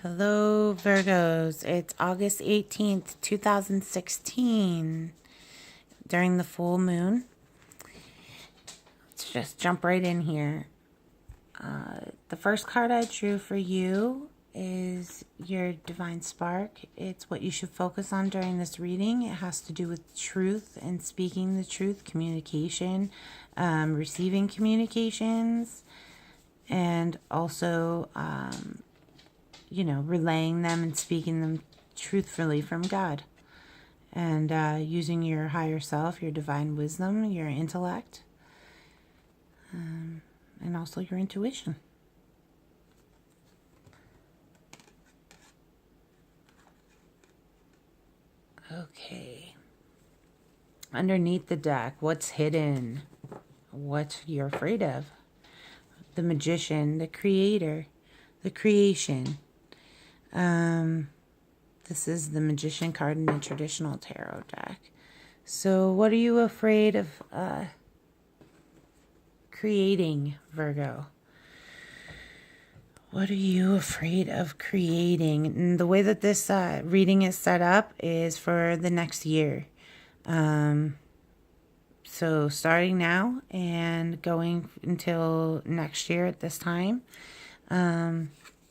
Hello, Virgos. It's August 18th, 2016, during the full moon. Let's just jump right in here. The first card I drew for you is your Divine Spark. It's what you should focus on during this reading. It has to do with truth and speaking the truth, communication, receiving communications, and also relaying them and speaking them truthfully from God. And using your higher self, your divine wisdom, your intellect, and also your intuition. Okay. Underneath the deck, what's hidden? What you're afraid of? The Magician, the Creator, the Creation. This is the Magician card in the traditional tarot deck. So what are you afraid of creating, Virgo? What are you afraid of creating? And the way that this reading is set up is for the next year. So starting now and going until next year at this time.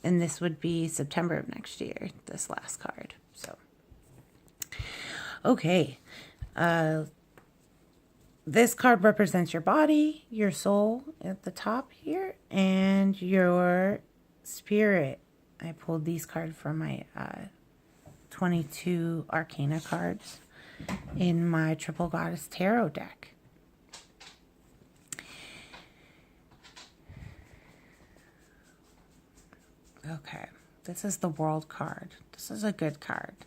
And this would be September of next year, this last card. So, okay. This card represents your body, your soul at the top here, and your spirit. I pulled these cards from my 22 Arcana cards in my Triple Goddess Tarot deck. Okay, this is the World card. This is a good card.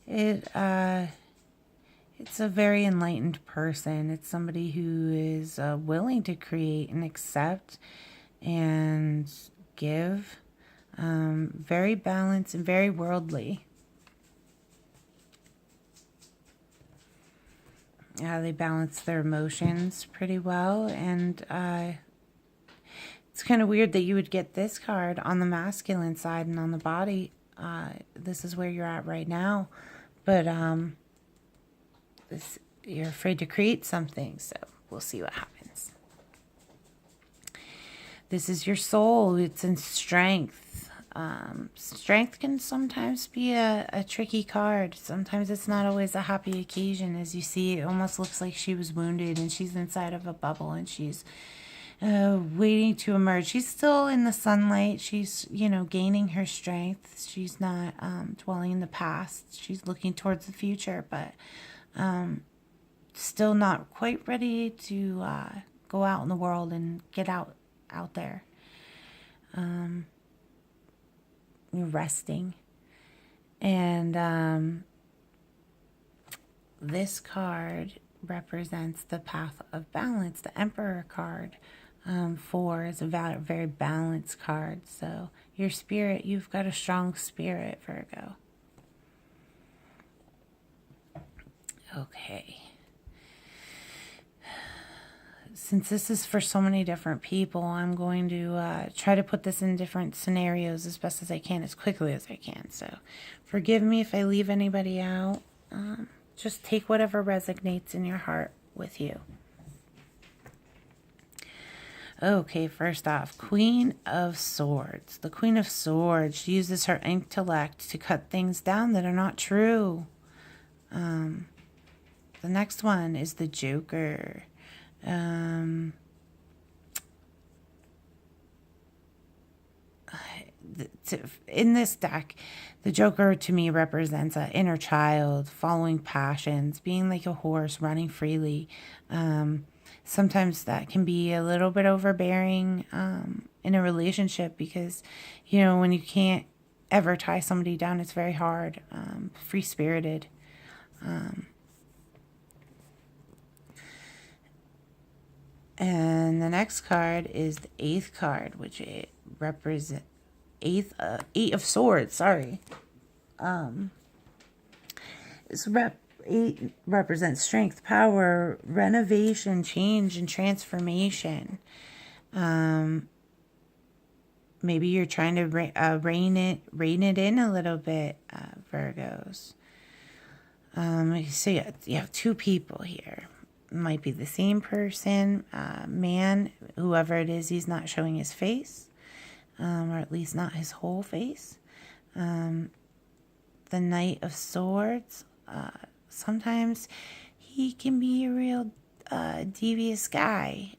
It's a very enlightened person. It's somebody who is willing to create and accept and give. Very balanced and very worldly. They balance their emotions pretty well, and it's kind of weird that you would get this card on the masculine side and on the body. This is where you're at right now. But you're afraid to create something, so we'll see what happens. This is your soul. It's in strength. Strength can sometimes be a tricky card. Sometimes it's not always a happy occasion. As you see, it almost looks like she was wounded and she's inside of a bubble and she's waiting to emerge. She's still in the sunlight. She's, gaining her strength. She's not dwelling in the past. She's looking towards the future, but still not quite ready to go out in the world and get out there. You're resting. And this card represents the path of balance. The Emperor card. 4 is a very balanced card. So your spirit, you've got a strong spirit, Virgo. Okay. Since this is for so many different people, I'm going to try to put this in different scenarios as best as I can, as quickly as I can. So forgive me if I leave anybody out. Just take whatever resonates in your heart with you. Okay, first off, Queen of Swords. The Queen of Swords, she uses her intellect to cut things down that are not true. The next one is the Joker. In this deck, the Joker to me represents an inner child, following passions, being like a horse, running freely. Sometimes that can be a little bit overbearing in a relationship because, when you can't ever tie somebody down, it's very hard. Free-spirited. And the next card is the 8th card, which it represents 8 of Swords. Sorry. 8 represents strength, power, renovation, change, and transformation. Maybe you're trying to rein it in a little bit, Virgos. So you have two people here. It might be the same person, man, whoever it is. He's not showing his face, or at least not his whole face. The Knight of Swords. Sometimes he can be a real devious guy.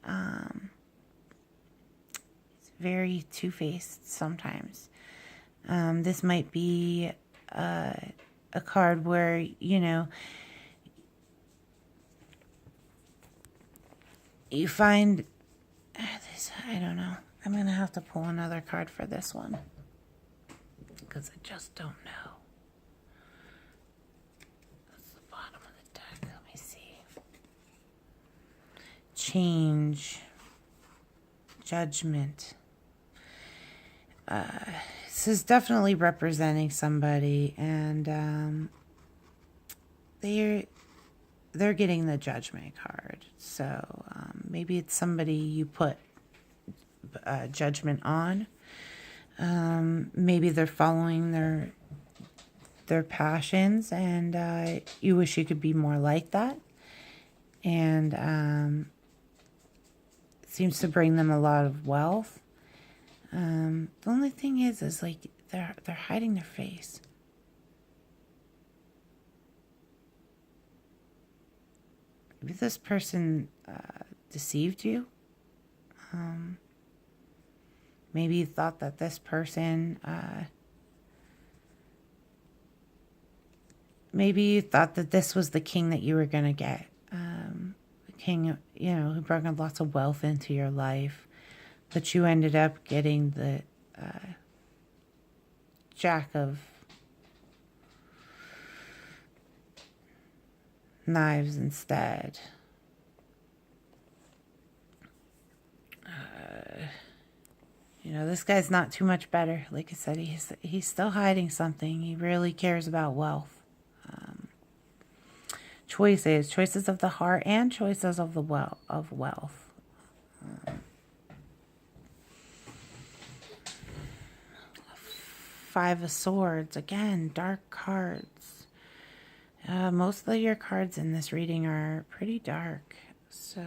He's very two-faced sometimes. This might be a card where, you find this. I don't know. I'm going to have to pull another card for this one because I just don't know. That's the bottom of the deck. Let me see. Change. Judgment. This is definitely representing somebody, and they're getting the Judgment card. So maybe it's somebody you put judgment on. Maybe they're following their passions, and you wish you could be more like that. And it seems to bring them a lot of wealth. The only thing is like they're hiding their face. Maybe this person deceived you. Maybe you thought that this person, maybe you thought that this was the king that you were going to get. The king, who brought lots of wealth into your life. But you ended up getting the Jack of Knives instead. This guy's not too much better. Like I said, he's still hiding something. He really cares about wealth. Choices of the heart and choices of wealth. Five of Swords, again, dark cards. Most of your cards in this reading are pretty dark. So,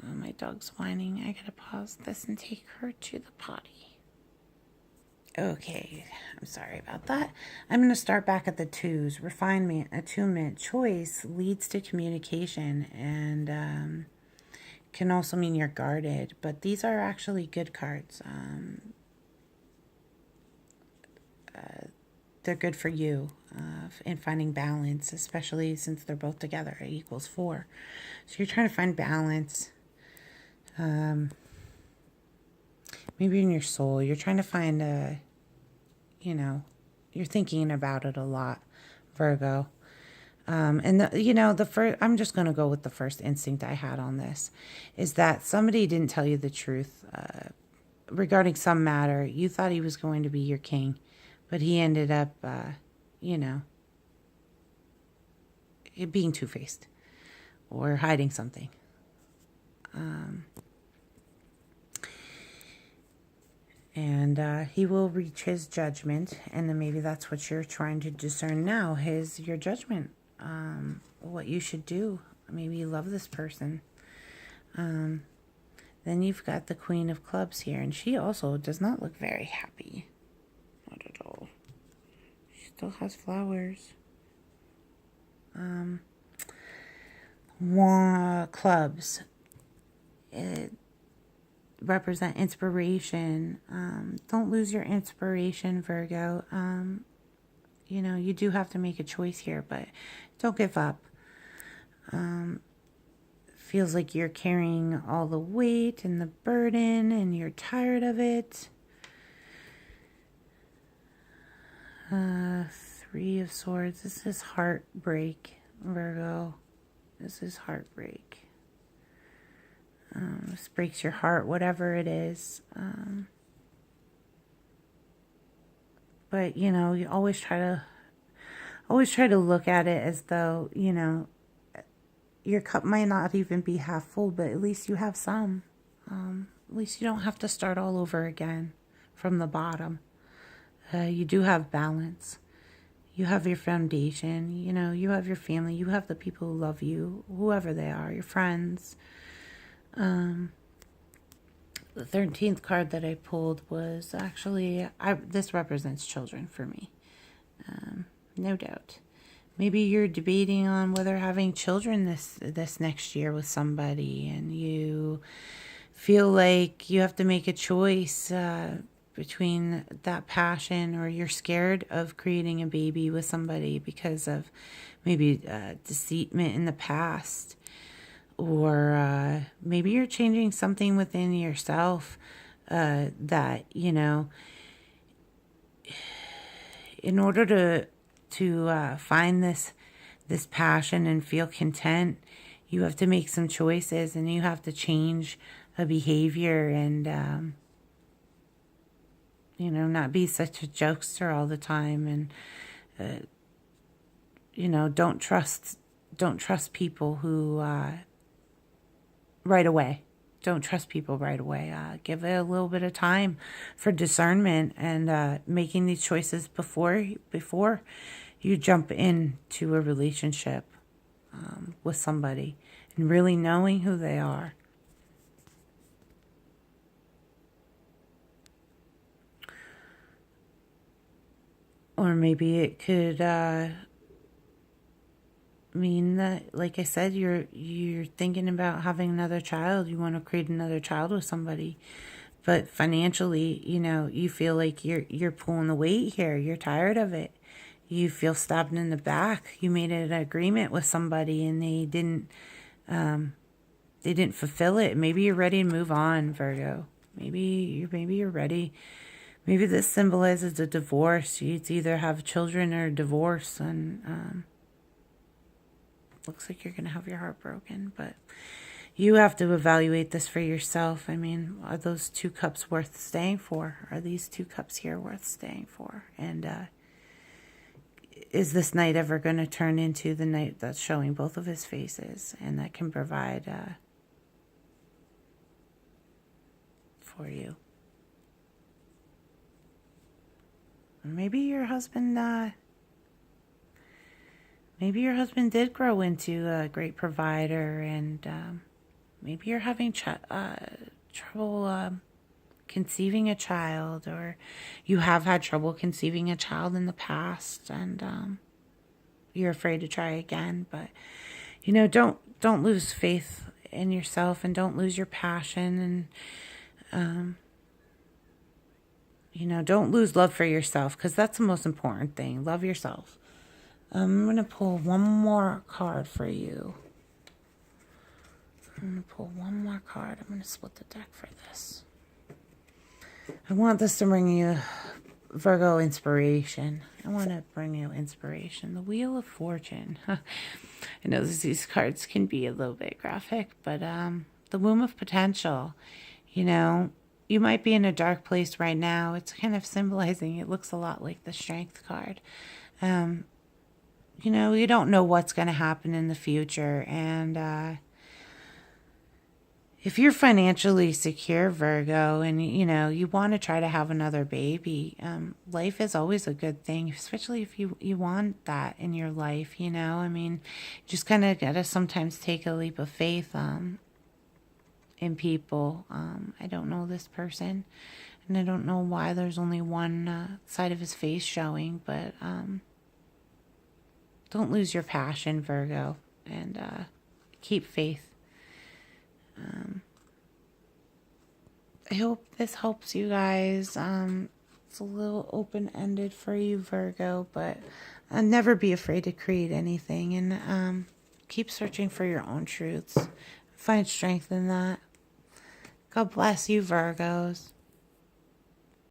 oh, my dog's whining. I gotta pause this and take her to the potty. Okay, I'm sorry about that. I'm going to start back at the twos. Refinement, attunement, choice leads to communication, and can also mean you're guarded. But these are actually good cards. They're good for you in finding balance, especially since they're both together. It equals 4. So you're trying to find balance. Maybe in your soul, you're trying to find you're thinking about it a lot, Virgo. And the first, I'm just going to go with the first instinct I had on this, is that somebody didn't tell you the truth regarding some matter. You thought he was going to be your king, but he ended up, being two-faced or hiding something. And he will reach his judgment, and then maybe that's what you're trying to discern now, your judgment, what you should do. Maybe you love this person. Then you've got the Queen of Clubs here, and she also does not look very happy. Not at all. She still has flowers. Clubs. It represent inspiration. Don't lose your inspiration, Virgo. You do have to make a choice here, but don't give up. Feels like you're carrying all the weight and the burden, and you're tired of it. 3 of Swords. This is heartbreak, Virgo. This is heartbreak. This breaks your heart, whatever it is. But, you always try to look at it as though, your cup might not even be half full, but at least you have some. At least you don't have to start all over again from the bottom. You do have balance. You have your foundation, you know, you have your family, you have the people who love you, whoever they are, your friends. The 13th card that I pulled was actually, this represents children for me. No doubt. Maybe you're debating on whether having children this next year with somebody, and you feel like you have to make a choice between that passion, or you're scared of creating a baby with somebody because of maybe deceitment in the past, or maybe you're changing something within yourself that, you know, in order to find this passion and feel content, you have to make some choices, and you have to change a behavior, and you know, not be such a jokester all the time, and you know, don't trust people who right away. Don't trust people right away. Give it a little bit of time for discernment, and making these choices before you jump into a relationship with somebody, and really knowing who they are. Or maybe it could mean that, like I said, you're thinking about having another child. You want to create another child with somebody, but financially, you know, you feel like you're pulling the weight here. You're tired of it. You feel stabbed in the back. You made an agreement with somebody, and they didn't fulfill it. Maybe you're ready to move on, Virgo. Maybe you're ready. Maybe this symbolizes a divorce. You'd either have children or divorce, and looks like you're going to have your heart broken. But you have to evaluate this for yourself. I mean, are those 2 cups worth staying for? Are these 2 cups here worth staying for? And is this night ever going to turn into the night that's showing both of his faces, and that can provide for you? Maybe your husband did grow into a great provider, and maybe you're having trouble conceiving a child, or you have had trouble conceiving a child in the past, and you're afraid to try again. But you know, don't lose faith in yourself, and don't lose your passion, and you know, don't lose love for yourself, because that's the most important thing. Love yourself. I'm going to pull one more card for you. I'm going to pull one more card. I'm going to split the deck for this. I want this to bring you, Virgo, inspiration. I want to bring you inspiration. The Wheel of Fortune. I know these cards can be a little bit graphic, but the Womb of Potential, you know, you might be in a dark place right now. It's kind of symbolizing, it looks a lot like the Strength card. You know, you don't know what's going to happen in the future. And if you're financially secure, Virgo, and, you know, you want to try to have another baby, life is always a good thing, especially if you want that in your life, you know. I mean, you just kind of got to sometimes take a leap of faith in people. I don't know this person, and I don't know why there's only one side of his face showing, but don't lose your passion, Virgo, and keep faith. I hope this helps you guys. It's a little open-ended for you, Virgo, but never be afraid to create anything, and keep searching for your own truths. Find strength in that. God bless you, Virgos.